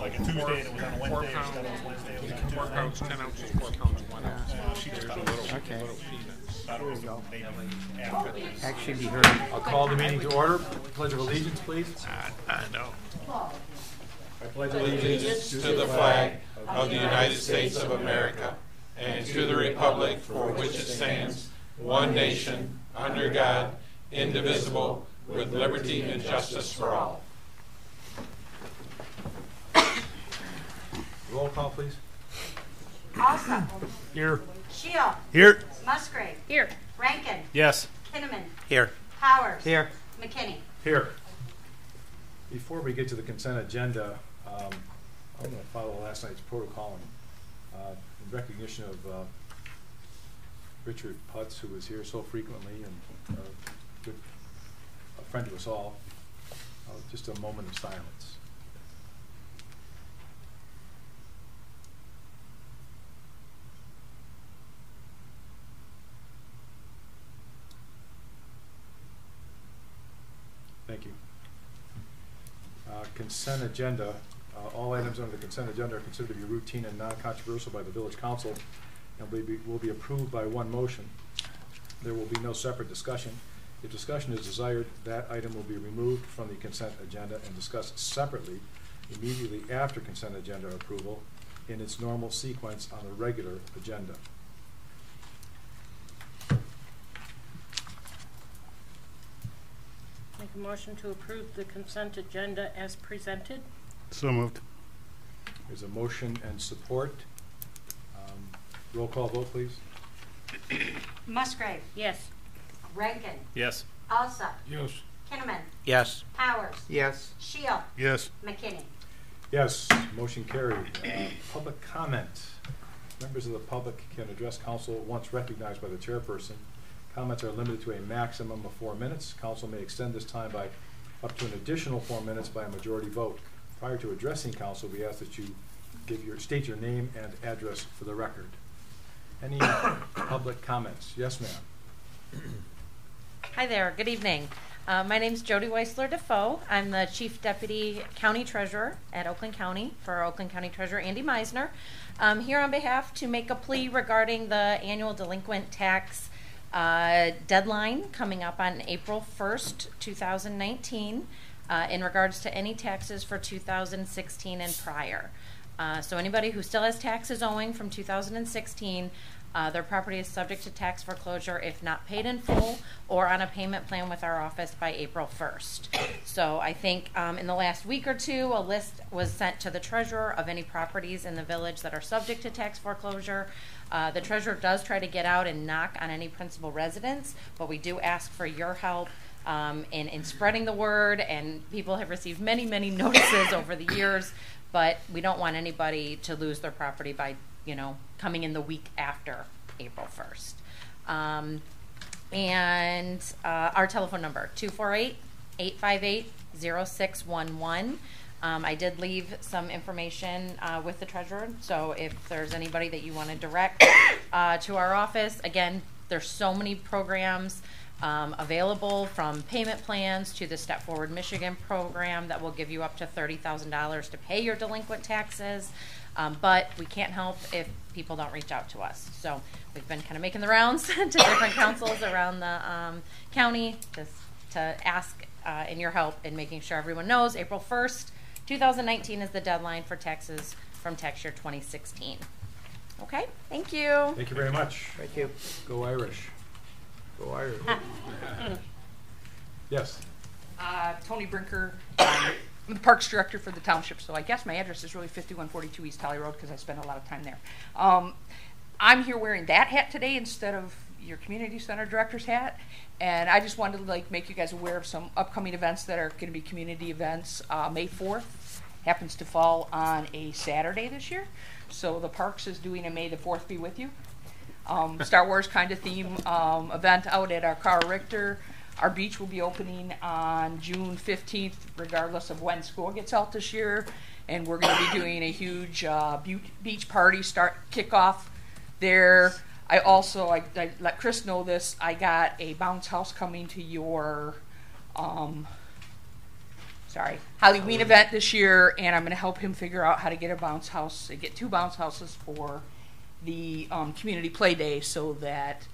like a Tuesday and it was on a Wednesday, or instead it was Wednesday, it was on Tuesday. 4 pounds, 10 ounces, 4 pounds, 1 ounce. She just There's a thought it was, little, Okay. little peanuts. thought it was maybe after. Actually be heard. I'll call the meeting to order. Pledge of allegiance, please. No. I pledge allegiance To the flag of the United States of America and to the republic for which it stands, one nation, under God, indivisible, with liberty and justice for all. Roll call, please. Alsop. Here. Shield. Here. Musgrave. Here. Rankin. Yes. Kinnaman. Here. Powers. Here. McKinney. Here. Before we get to the consent agenda, I'm going to follow last night's protocol in recognition of Richard Putz, who was here so frequently and a friend to us all. Just a moment of silence. Thank you. Consent agenda. All items under the consent agenda are considered to be routine and non-controversial by the village council and will be approved by one motion. There will be no separate discussion. If discussion is desired, that item will be removed from the consent agenda and discussed separately immediately after consent agenda approval in its normal sequence on the regular agenda. Make a motion to approve the consent agenda as presented. So moved. There's a motion and support. Roll call vote, please. Musgrave. Yes. Rankin. Yes. Alsop. Yes. Kinnaman. Yes. Powers. Yes. Shield. Yes. McKinney. Yes, motion carried. Public comment. Members of the public can address council once recognized by the chairperson. Comments are limited to a maximum of 4 minutes. Council may extend this time by up to an additional 4 minutes by a majority vote. Prior to addressing council, we ask that you state your name and address for the record. Any public comments? Yes, ma'am. Hi there. Good evening. My name is Jody Weisler Defoe. I'm the Chief Deputy County Treasurer at Oakland County for our Oakland County Treasurer Andy Meisner. I'm here on behalf to make a plea regarding the annual delinquent tax deadline coming up on April 1st, 2019 in regards to any taxes for 2016 and prior. So anybody who still has taxes owing from 2016, their property is subject to tax foreclosure if not paid in full or on a payment plan with our office by April 1st. So I think in the last week or two, a list was sent to the treasurer of any properties in the village that are subject to tax foreclosure. The treasurer does try to get out and knock on any principal residents, but we do ask for your help in spreading the word, and people have received many, many notices over the years, but we don't want anybody to lose their property by, coming in the week after April 1st. And our telephone number, 248-858-0611. I did leave some information with the treasurer, so if there's anybody that you want to direct to our office, again, there's so many programs available, from payment plans to the Step Forward Michigan program that will give you up to $30,000 to pay your delinquent taxes. But we can't help if people don't reach out to us. So we've been kind of making the rounds to different councils around the county to ask in your help in making sure everyone knows April 1st, 2019 is the deadline for taxes from tax year 2016. Okay, thank you. Thank you very much. Thank you. Go Irish. Go Irish. Yes. Tony Brinker. I'm the Parks Director for the township, so I guess my address is really 5142 East Tally Road because I spend a lot of time there. I'm here wearing that hat today instead of your Community Center Director's hat, and I just wanted to make you guys aware of some upcoming events that are going to be community events. May 4th happens to fall on a Saturday this year, so the Parks is doing a May the 4th Be With You Star Wars kind of theme event out at our Carl Richter. Our beach will be opening on June 15th, regardless of when school gets out this year. And we're going to be doing a huge beach party kickoff there. I also, I let Chris know this, I got a bounce house coming to your, Halloween event this year, and I'm going to help him figure out how to get a bounce house, get 2 bounce houses for the community play day, so that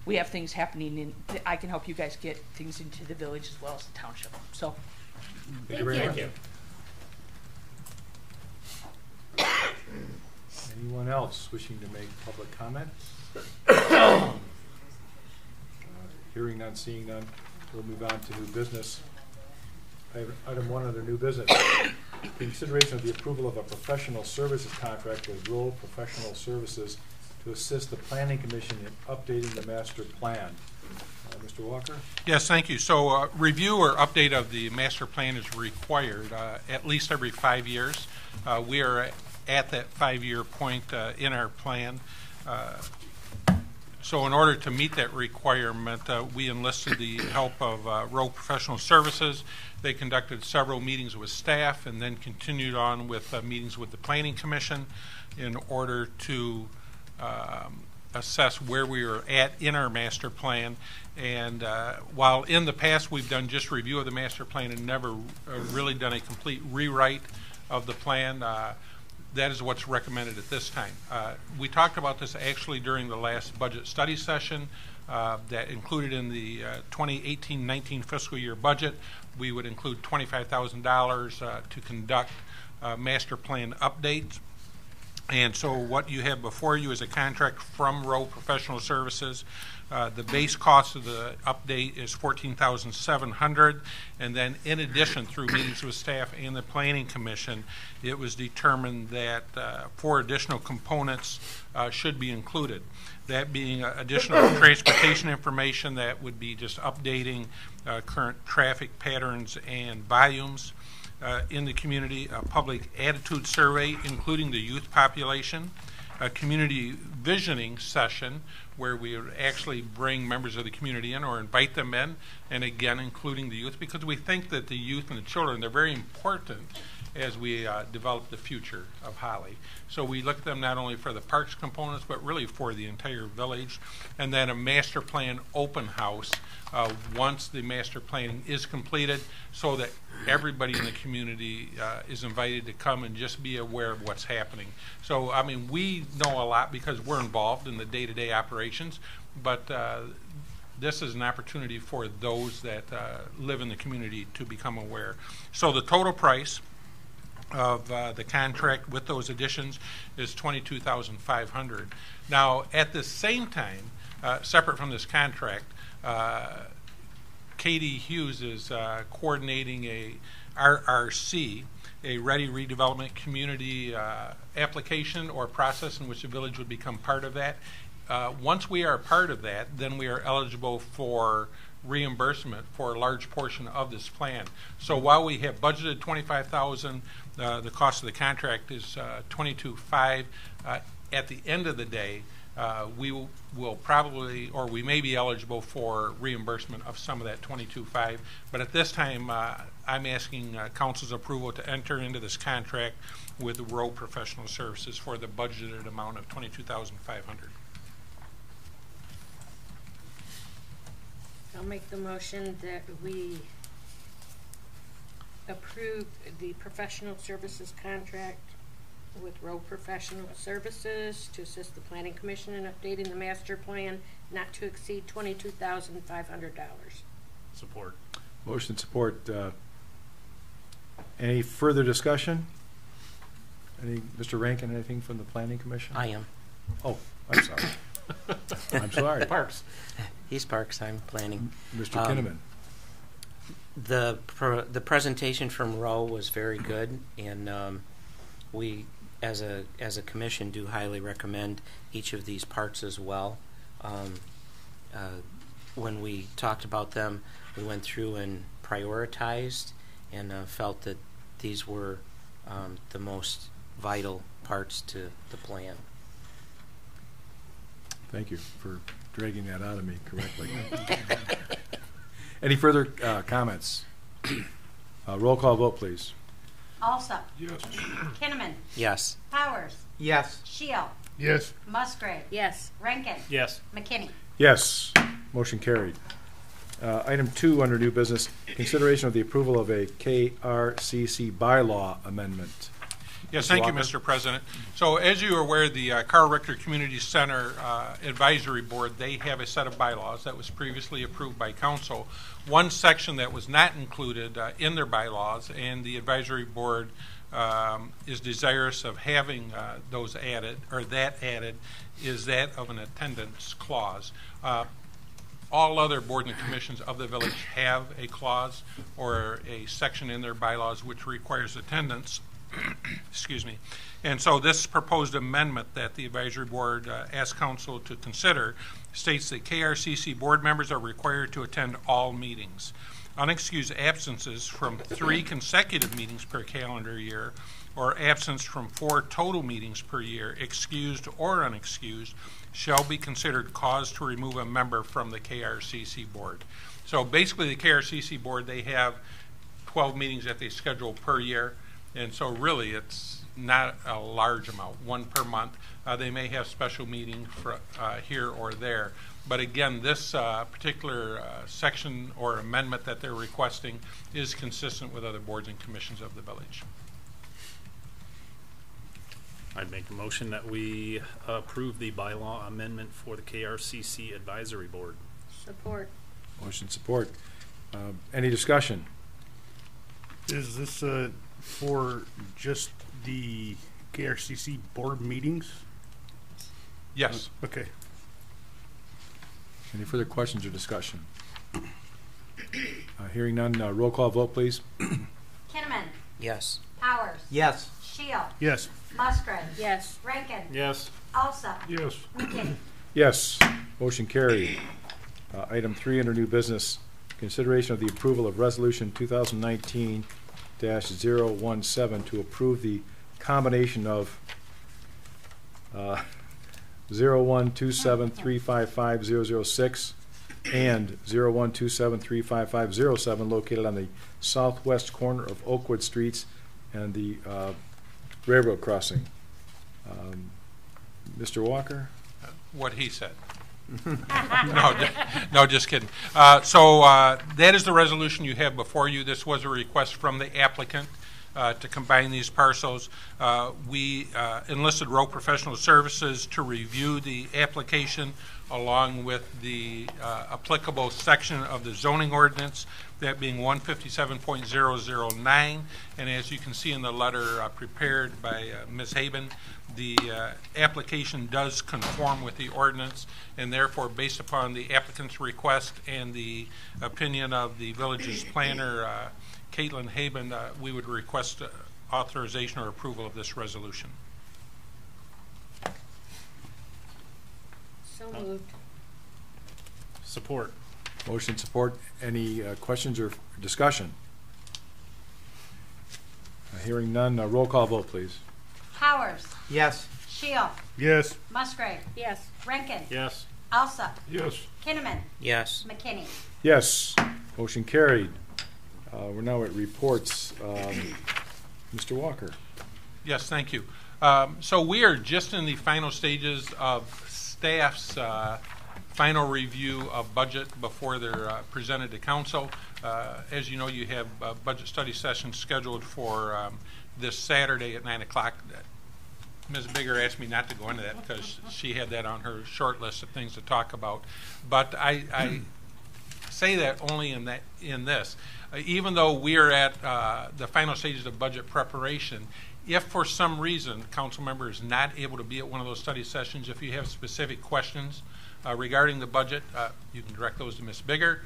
we have things happening, and I can help you guys get things into the village as well as the township. So, Thank you very much. Anyone else wishing to make public comment? Hearing none, seeing none, we'll move on to new business. Item 1 under new business. Consideration of the approval of a professional services contract with Rural Professional Services to assist the Planning Commission in updating the master plan. Mr. Walker? Yes, thank you. So review or update of the master plan is required at least every 5 years. We are at that 5-year point in our plan. So in order to meet that requirement, we enlisted the help of Rural Professional Services. They conducted several meetings with staff and then continued on with meetings with the Planning Commission in order to assess where we are at in our master plan. And while in the past we've done just review of the master plan and never really done a complete rewrite of the plan, that is what's recommended at this time. We talked about this actually during the last budget study session that included in the 2018-19 fiscal year budget. We would include $25,000 to conduct master plan updates. And so what you have before you is a contract from Rural Professional Services. The base cost of the update is $14,700, and then in addition, through meetings with staff and the Planning Commission, it was determined that 4 additional components should be included. That being additional transportation information that would be just updating current traffic patterns and volumes in the community, a public attitude survey including the youth population, a community visioning session where we would actually bring members of the community in or invite them in, and again including the youth, because we think that the youth and the children, they're very important as we develop the future of Holly. So we look at them not only for the parks components, but really for the entire village. And then a master plan open house once the master planning is completed, so that everybody in the community is invited to come and just be aware of what's happening. So, I mean, we know a lot because we're involved in the day-to-day operations, but this is an opportunity for those that live in the community to become aware. So the total price of the contract with those additions is $22,500. Now, at the same time, separate from this contract, Katie Hughes is coordinating a RRC, a Ready Redevelopment Community application or process in which the village would become part of that. Once we are part of that, then we are eligible for reimbursement for a large portion of this plan. So while we have budgeted $25,000, the cost of the contract is $22,500. At the end of the day, we will probably, or we may be eligible for reimbursement of some of that $22,500. But at this time, I'm asking council's approval to enter into this contract with Rural Professional Services for the budgeted amount of $22,500. I'll make the motion that we approve the professional services contract with Rural Professional Services to assist the Planning Commission in updating the master plan not to exceed $22,500. Support. Motion support. Any further discussion? Mr. Rankin, anything from the Planning Commission? I am. Oh, I'm sorry. I'm sorry. Parks. He's Parks. I'm planning. Mr. Kinnaman. The presentation from Roe was very good, and we, as a commission, do highly recommend each of these parts as well. When we talked about them, we went through and prioritized, and felt that these were the most vital parts to the plan. Thank you for dragging that out of me correctly. Any further comments? Roll call vote, please. Alsop. Yes. Kinnaman. Yes. Powers. Yes. Shield. Yes. Musgrave. Yes. Rankin. Yes. McKinney. Yes. Motion carried. Item 2 under new business, consideration of the approval of a KRCC bylaw amendment. Yes, Mr. thank you, Walker? Mr. President. So as you are aware, the Carl Richter Community Center Advisory Board, they have a set of bylaws that was previously approved by council. One section that was not included in their bylaws, and the advisory board is desirous of having those added, or that added, is that of an attendance clause. All other board and commissions of the village have a clause or a section in their bylaws which requires attendance. Excuse me. And so this proposed amendment that the advisory board asked council to consider states that KRCC board members are required to attend all meetings. Unexcused absences from 3 consecutive meetings per calendar year, or absence from 4 total meetings per year, excused or unexcused, shall be considered cause to remove a member from the KRCC board. So basically the KRCC board, they have 12 meetings that they schedule per year, and so really it's not a large amount, 1 per month. They may have special meeting for, here or there. But again, this particular section or amendment that they're requesting is consistent with other boards and commissions of the village. I'd make a motion that we approve the bylaw amendment for the KRCC Advisory Board. Support. Motion support. Any discussion? Is this for just the KRCC board meetings? Yes. Okay. Any further questions or discussion? Hearing none, roll call vote, please. Kinnaman. Yes. Powers. Yes. Shield. Yes. Musgrave. Yes. Rankin. Yes. Alsop. Yes. McKinney. Yes. Motion carried. Item 3 under new business, consideration of the approval of resolution 2019-017 to approve the combination of 0127355006 and 0127355007 located on the southwest corner of Oakwood Streets and the railroad crossing. Mr. Walker? What he said. No, just kidding. So that is the resolution you have before you. This was a request from the applicant to combine these parcels. We enlisted Row Professional Services to review the application along with the applicable section of the zoning ordinance, that being 157.009. And as you can see in the letter prepared by Ms. Haben, the application does conform with the ordinance, and therefore, based upon the applicant's request and the opinion of the village's planner, Caitlin Haben, we would request authorization or approval of this resolution. So moved. Support. Motion support. Any questions or discussion? Hearing none, roll call vote, please. Powers. Yes. Shield. Yes. Musgrave. Yes. Rankin. Yes. Alsop. Yes. Kinnaman. Yes. McKinney. Yes. Motion carried. We're now at reports. Mr. Walker. Yes, thank you. So we are just in the final stages of staff's final review of budget before they're presented to council. As you know, you have a budget study session scheduled for this Saturday at 9 o'clock. Ms. Bigger asked me not to go into that because she had that on her short list of things to talk about. But I say that only in this. Even though we are at the final stages of budget preparation, if for some reason council member is not able to be at one of those study sessions, if you have specific questions regarding the budget, you can direct those to Ms. Bigger.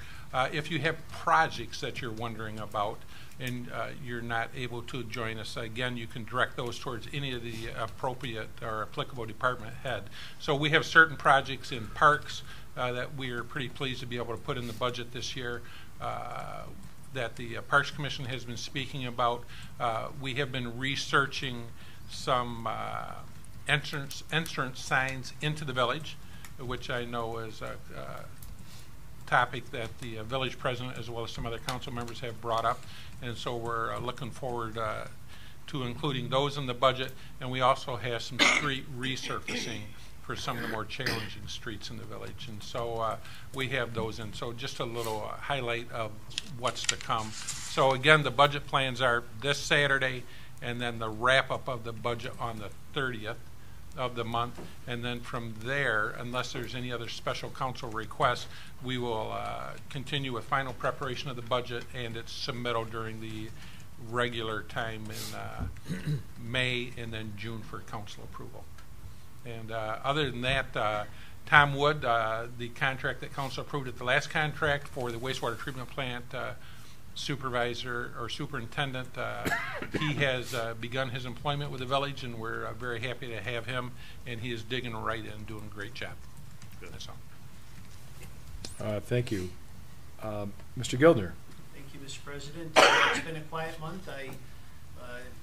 If you have projects that you're wondering about and you're not able to join us, again, you can direct those towards any of the appropriate or applicable department head. So we have certain projects in parks that we are pretty pleased to be able to put in the budget this year. That the Parks Commission has been speaking about. We have been researching some entrance signs into the village, which I know is a topic that the village president as well as some other council members have brought up. And so we're looking forward to including those in the budget. And we also have some street resurfacing for some of the more challenging streets in the village. And so we have those, and so just a little highlight of what's to come. So again, the budget plans are this Saturday, and then the wrap-up of the budget on the 30th of the month. And then from there, unless there's any other special council requests, we will continue with final preparation of the budget and its submittal during the regular time in May and then June for council approval. And other than that, Tom Wood, the contract that council approved at the last contract for the wastewater treatment plant supervisor or superintendent, he has begun his employment with the village, and we're very happy to have him, and he is digging right in, doing a great job. Good. That's all. Thank you. Mr. Gildner. Thank you, Mr. President. It's been a quiet month. I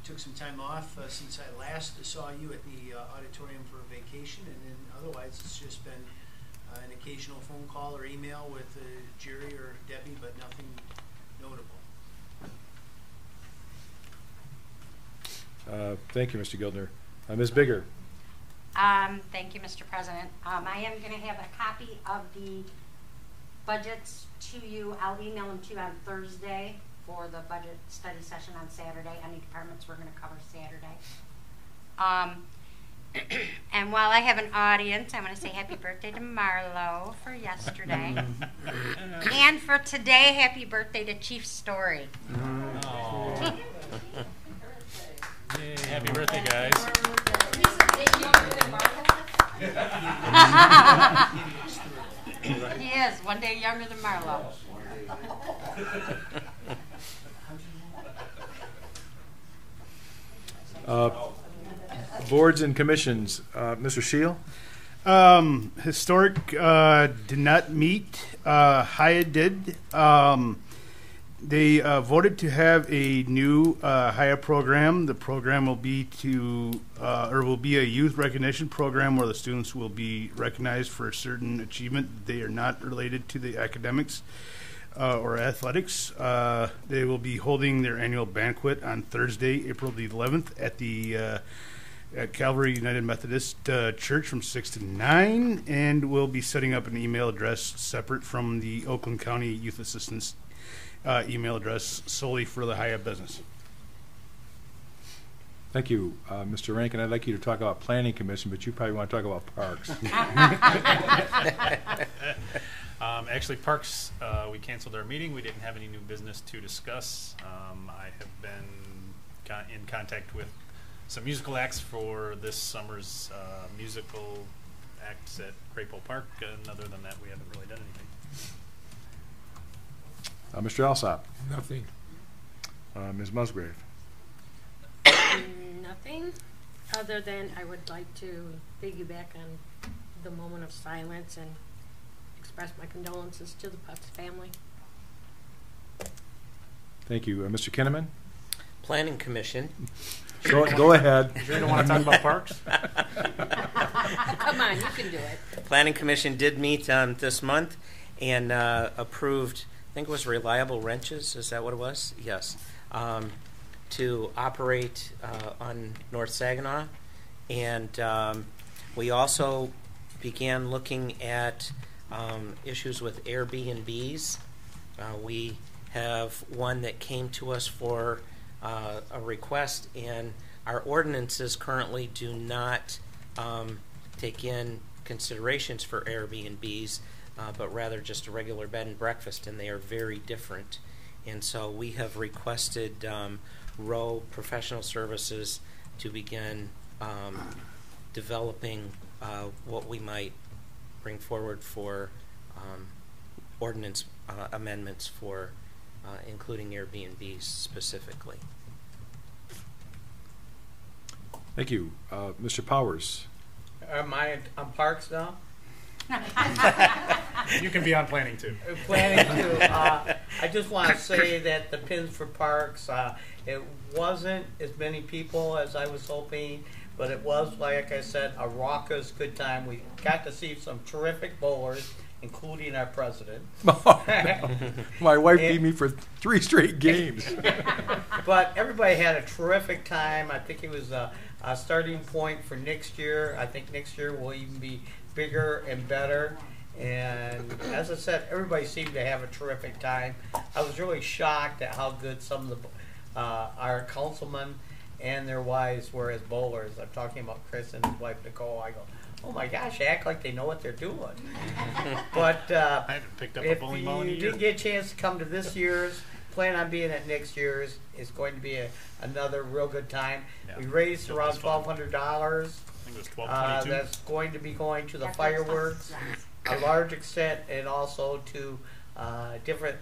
took some time off since I last saw you at the auditorium for a vacation, and then otherwise it's just been an occasional phone call or email with Jerry or Debbie, but nothing notable. Thank you, Mr. Gildner. Ms. Bigger. Thank you, Mr. President. I am going to have a copy of the budgets to you. I'll email them to you on Thursday for the budget study session on Saturday. Any departments we're going to cover Saturday. And while I have an audience, I want to say happy birthday to Marlo for yesterday. And for today, happy birthday to Chief Story. Yay, happy birthday, guys. He is, one day younger than Marlo. Boards and commissions. Mr. Scheel? Historic did not meet. Haya did. They voted to have a new Haya program. The program will be will be a youth recognition program where the students will be recognized for a certain achievement. They are not related to the academics or athletics. They will be holding their annual banquet on Thursday, April the 11th at the at Calvary United Methodist Church from 6 to 9, and we'll be setting up an email address separate from the Oakland County Youth Assistance email address solely for the Haya business. Thank you, Mr. Rankin. I'd like you to talk about Planning Commission, but you probably want to talk about Parks. Actually, Parks, we canceled our meeting. We didn't have any new business to discuss. I have been in contact with some musical acts for this summer's musical acts at Crapo Park, and other than that, we haven't really done anything. Mr. Alsop. Nothing. Ms. Musgrave. Nothing, other than I would like to piggyback on the moment of silence and express my condolences to the Pucks family. Thank you. Mr. Kinnaman? Planning Commission. Go ahead. You sure you don't want to talk about Parks? Come on, you can do it. Planning Commission did meet this month and approved, I think it was Reliable Wrenches, is that what it was? Yes. To operate on North Saginaw. And we also began looking at issues with Airbnbs. We have one that came to us for a request, and our ordinances currently do not take in considerations for Airbnbs, but rather just a regular bed and breakfast, and they are very different. And so we have requested Rowe Professional Services to begin developing what we might bring forward for ordinance amendments for including Airbnbs specifically. Thank you. Mr. Powers. Am I on Parks now? You can be on planning too. Planning too. I just want to say that the pins for Parks, it wasn't as many people as I was hoping, but it was, like I said, a raucous good time. We got to see some terrific bowlers, including our president. My wife beat me for 3 straight games. But everybody had a terrific time. I think it was a starting point for next year. I think next year will even be bigger and better. And as I said, everybody seemed to have a terrific time. I was really shocked at how good some of our councilmen and their wives were as bowlers. I'm talking about Chris and his wife Nicole. I go, oh my gosh, they act like they know what they're doing. But I haven't picked up a if bowling ball in a you year. didn't get a chance to come to this year's, plan on being at next year's. It's going to be another real good time. Yeah. We raised It around was fun. $1,200. I think it was 1222. That's going to be going to the That's fireworks, fun. a large extent, and also to different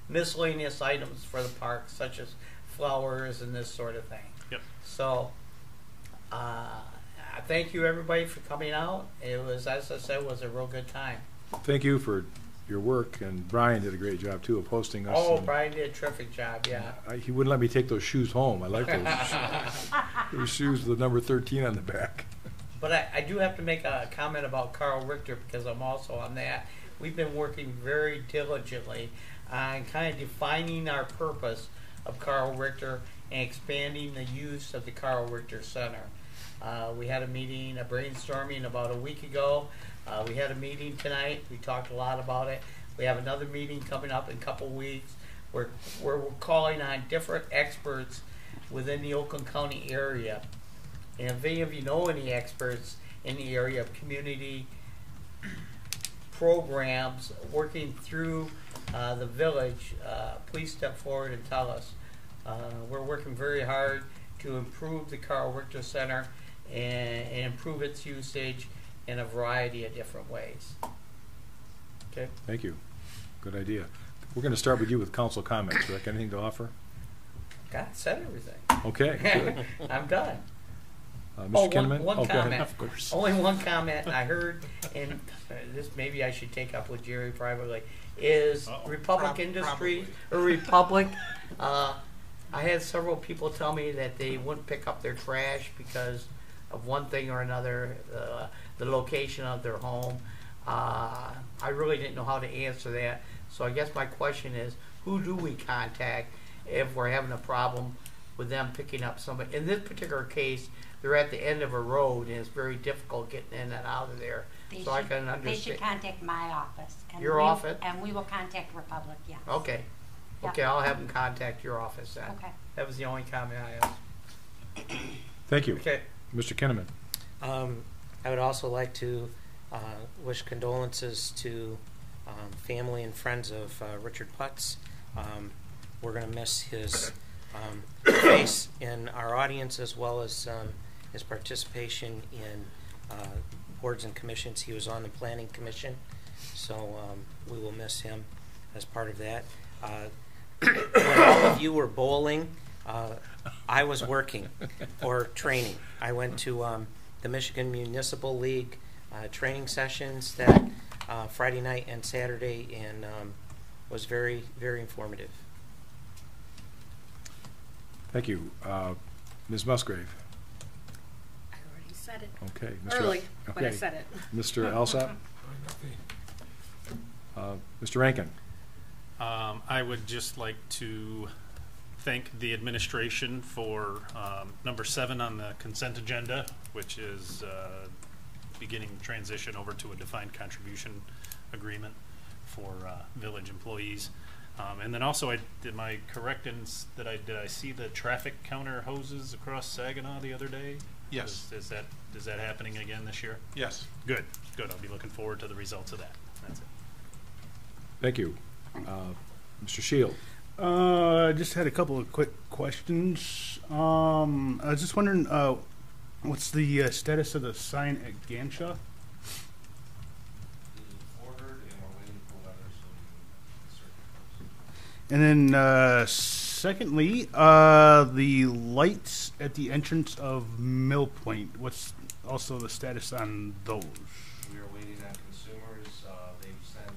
miscellaneous items for the park, such as flowers and this sort of thing. Yep. So, thank you everybody for coming out. It was, as I said, was a real good time. Thank you for your work, and Brian did a great job too of hosting us. Oh, and Brian did a terrific job. Yeah. he wouldn't let me take those shoes home. I like those shoes with the number 13 on the back. But I do have to make a comment about Carl Richter because I'm also on that. We've been working very diligently on kind of defining our purpose of Carl Richter and expanding the use of the Carl Richter Center. We had a meeting, a brainstorming about a week ago. We had a meeting tonight. We talked a lot about it. We have another meeting coming up in a couple weeks where we're calling on different experts within the Oakland County area. And if any of you know any experts in the area of community programs working through the village, please step forward and tell us. We're working very hard to improve the Carl Richter Center and improve its usage in a variety of different ways. Okay. Thank you. Good idea. We're going to start with you with council comments. Rick, anything to offer? God said everything. Okay, good. I'm done. Mr. Kinnaman? One Oh, go ahead. comment. Of course. Only one comment I heard, and this maybe I should take up with Jerry privately, is Republic Industry, or Republic. I had several people tell me that they wouldn't pick up their trash because of one thing or another, the location of their home. I really didn't know how to answer that. So I guess my question is, who do we contact if we're having a problem with them picking up somebody? In this particular case, they're at the end of a road and it's very difficult getting in and out of there. So I can They understand. should contact my office. And Your we- office? And we will contact Republic, yes. Okay. Yep. Okay, I'll have them contact your office then. Okay. That was the only comment I asked. Thank you. Okay. Mr. Kinnaman? I would also like to wish condolences to family and friends of Richard Putz. We're going to miss his face in our audience as well as his participation in boards and commissions. He was on the Planning Commission, so we will miss him as part of that. When all of you were bowling, I was working or training. I went to the Michigan Municipal League training sessions that Friday night and Saturday, and was very, very informative. Thank you. Ms. Musgrave? I already said it. Okay. Early, but I okay. said it. Mr. Alsop? Mr. Rankin? I would just like to thank the administration for number 7 on the consent agenda, which is beginning the transition over to a defined contribution agreement for village employees. And then also, am I correct in that did I see the traffic counter hoses across Saginaw the other day? Yes. Is that happening again this year? Yes. Good. I'll be looking forward to the results of that. That's it. Thank you. Mr. Shield? I just had a couple of quick questions. I was just wondering, what's the status of the sign at Ganshaw? Ordered and we're waiting for letters from And then, secondly, the lights at the entrance of Mill Point. What's also the status on those? We are waiting on consumers. They've sent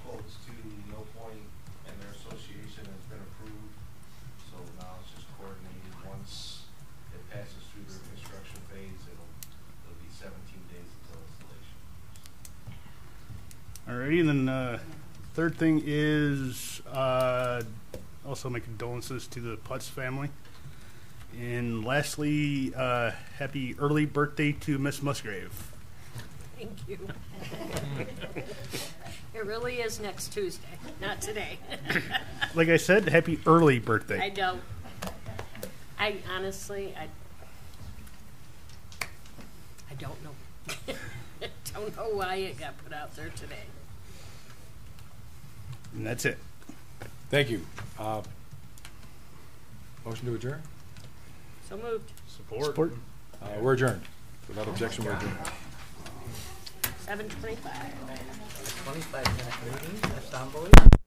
quotes to No Point, and their association has been approved. So now it's just coordinated. Once it passes through their construction phase, it'll be 17 days until installation. Alrighty, and then third thing is also my condolences to the Putz family. And lastly, happy early birthday to Miss Musgrave. Thank you. It really is next Tuesday, not today. Like I said, happy early birthday. I don't. I honestly, I don't know. Don't know why it got put out there today. And that's it. Thank you. Motion to adjourn? So moved. Support. We're adjourned. Without objection, we're adjourned. 7:25. 25-minute meeting, that's unbelievable.